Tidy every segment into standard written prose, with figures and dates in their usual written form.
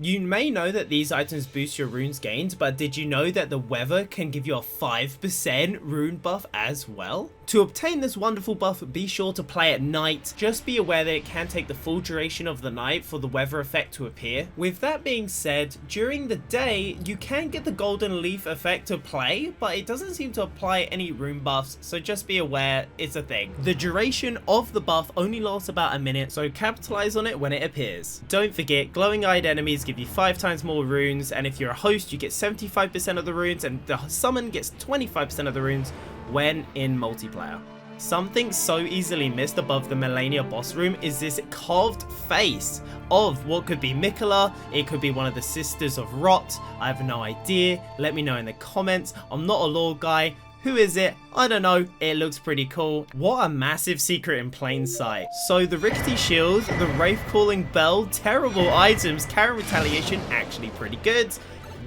You may know that these items boost your runes gained, but did you know that the weather can give you a 5% rune buff as well? To obtain this wonderful buff, be sure to play at night. Just be aware that it can take the full duration of the night for the weather effect to appear. With that being said, during the day, you can get the golden leaf effect to play, but it doesn't seem to apply any rune buffs, so just be aware it's a thing. The duration of the buff only lasts about a minute, so capitalize on it when it appears. Don't forget, glowing eyed enemies give you 5 times more runes, and if you're a host, you get 75% of the runes, and the summon gets 25% of the runes when in multiplayer. Something so easily missed above the Malenia boss room is this carved face of what could be 𝗥𝗏, it could be one of the sisters of Rot, I have no idea, let me know in the comments. I'm not a lore guy. Who is it? I don't know, it looks pretty cool. What a massive secret in plain sight. So the rickety shield, the wraith calling bell, terrible items, Carian retaliation, actually pretty good.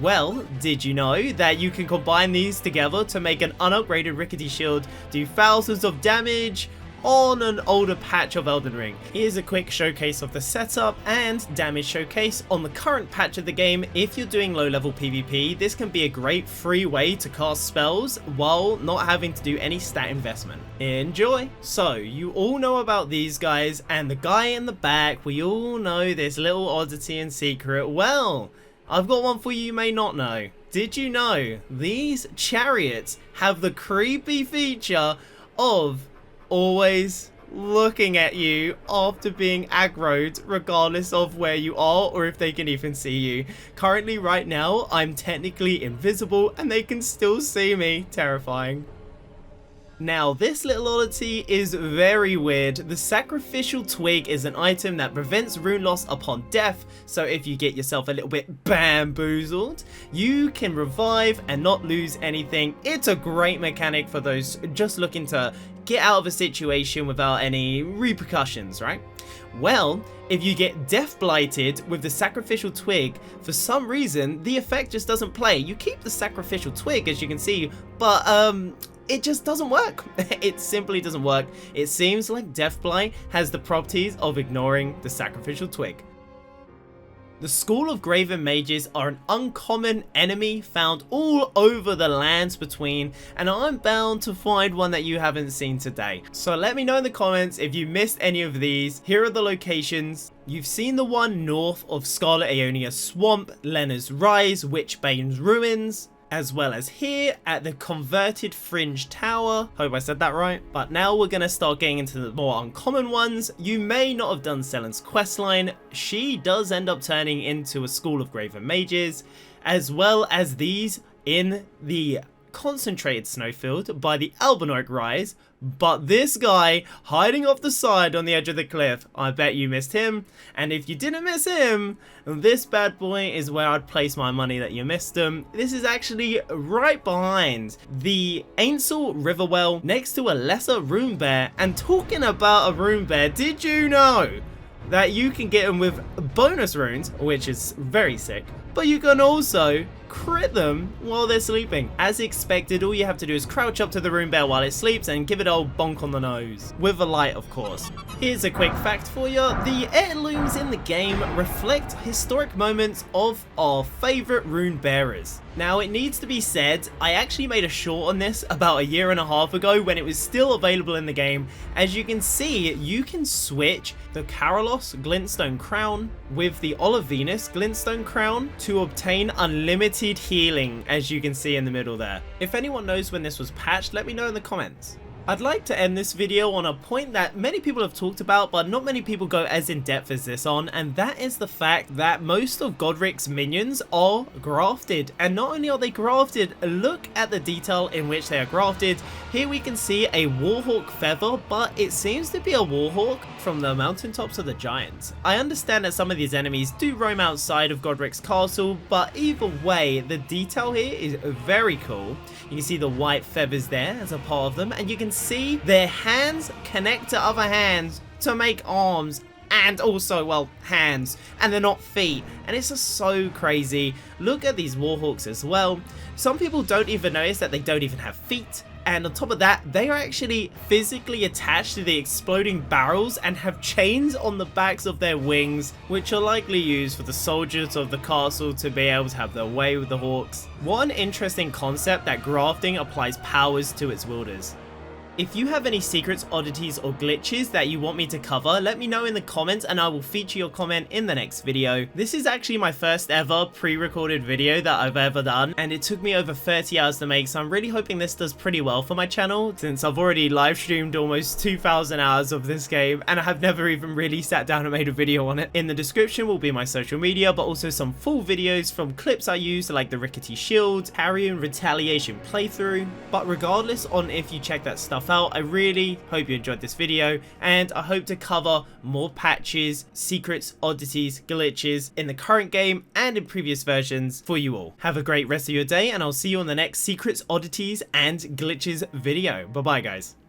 Well, did you know that you can combine these together to make an unupgraded rickety shield do thousands of damage on an older patch of Elden Ring? Here's a quick showcase of the setup and damage showcase on the current patch of the game. If you're doing low level PvP, this can be a great free way to cast spells while not having to do any stat investment. Enjoy! So, you all know about these guys, and the guy in the back, we all know this little oddity and secret. Well, I've got one for you may not know. Did you know these chariots have the creepy feature of always looking at you after being aggroed regardless of where you are or if they can even see you? Currently right now I'm technically invisible and they can still see me. Terrifying. Now, this little oddity is very weird. The Sacrificial Twig is an item that prevents rune loss upon death, so if you get yourself a little bit bamboozled, you can revive and not lose anything. It's a great mechanic for those just looking to get out of a situation without any repercussions, right? Well, if you get death blighted with the Sacrificial Twig, for some reason, the effect just doesn't play. You keep the Sacrificial Twig, as you can see, but it just doesn't work. It simply doesn't work. It seems like Death Blight has the properties of ignoring the Sacrificial Twig. The School of Graven Mages are an uncommon enemy found all over the lands between, and I'm bound to find one that you haven't seen today. So let me know in the comments if you missed any of these. Here are the locations. You've seen the one north of 𝗙𝗏𝗏 Swamp, Lenna's Rise, Witchbane's Ruins, as well as here at the converted Fringe Tower. Hope I said that right. But now we're going to start getting into the more uncommon ones. You may not have done Selen's questline. She does end up turning into a School of Graven Mages, as well as these in the concentrated snowfield by the Albanoic Rise. But this guy hiding off the side on the edge of the cliff, I bet you missed him. And if you didn't miss him, this bad boy is where I'd place my money that you missed him. This is actually right behind the 𝗙𝗎𝗋𝗄 next to a lesser Runebear. And talking about a Runebear, did you know that you can get them with bonus runes, which is very sick, but you can also crit them while they're sleeping? As expected, all you have to do is crouch up to the Runebear while it sleeps and give it a old bonk on the nose. With a light, of course. Here's a quick fact for you. The heirlooms in the game reflect historic moments of our favourite rune bearers. Now, it needs to be said, I actually made a short on this about 1.5 years ago when it was still available in the game. As you can see, you can switch the Caralos Glintstone Crown with the Olivenus Glintstone Crown to obtain unlimited healing, as you can see in the middle there. If anyone knows when this was patched, let me know in the comments. I'd like to end this video on a point that many people have talked about, but not many people go as in depth as this on, and that is the fact that most of Godrick's minions are grafted. And not only are they grafted, look at the detail in which they are grafted. Here we can see a Warhawk feather, but it seems to be a Warhawk from the mountaintops of the Giants. I understand that some of these enemies do roam outside of Godrick's castle, but either way, the detail here is very cool. You can see the white feathers there as a part of them, and you can see their hands connect to other hands to make arms and also, well, hands, and they're not feet, and it's just so crazy. Look at these Warhawks as well. Some people don't even notice that they don't even have feet. and on top of that, they are actually physically attached to the exploding barrels and have chains on the backs of their wings, which are likely used for the soldiers of the castle to be able to have their way with the hawks. One interesting concept that grafting applies powers to its wielders. If you have any secrets, oddities, or glitches that you want me to cover, let me know in the comments and I will feature your comment in the next video. This is actually my first ever pre-recorded video that I've ever done, and it took me over 30 hours to make, so I'm really hoping this does pretty well for my channel, since I've already live streamed almost 2,000 hours of this game, and I have never even really sat down and made a video on it. In the description will be my social media, but also some full videos from clips I used, like the 𝗥𝗏𝗄 Carian Retaliation playthrough. But regardless on if you check that stuff out, I really hope you enjoyed this video, and I hope to cover more patches, secrets, oddities, glitches in the current game and in previous versions for you all. Have a great rest of your day, and I'll see you on the next secrets, oddities, and glitches video. Bye bye, guys.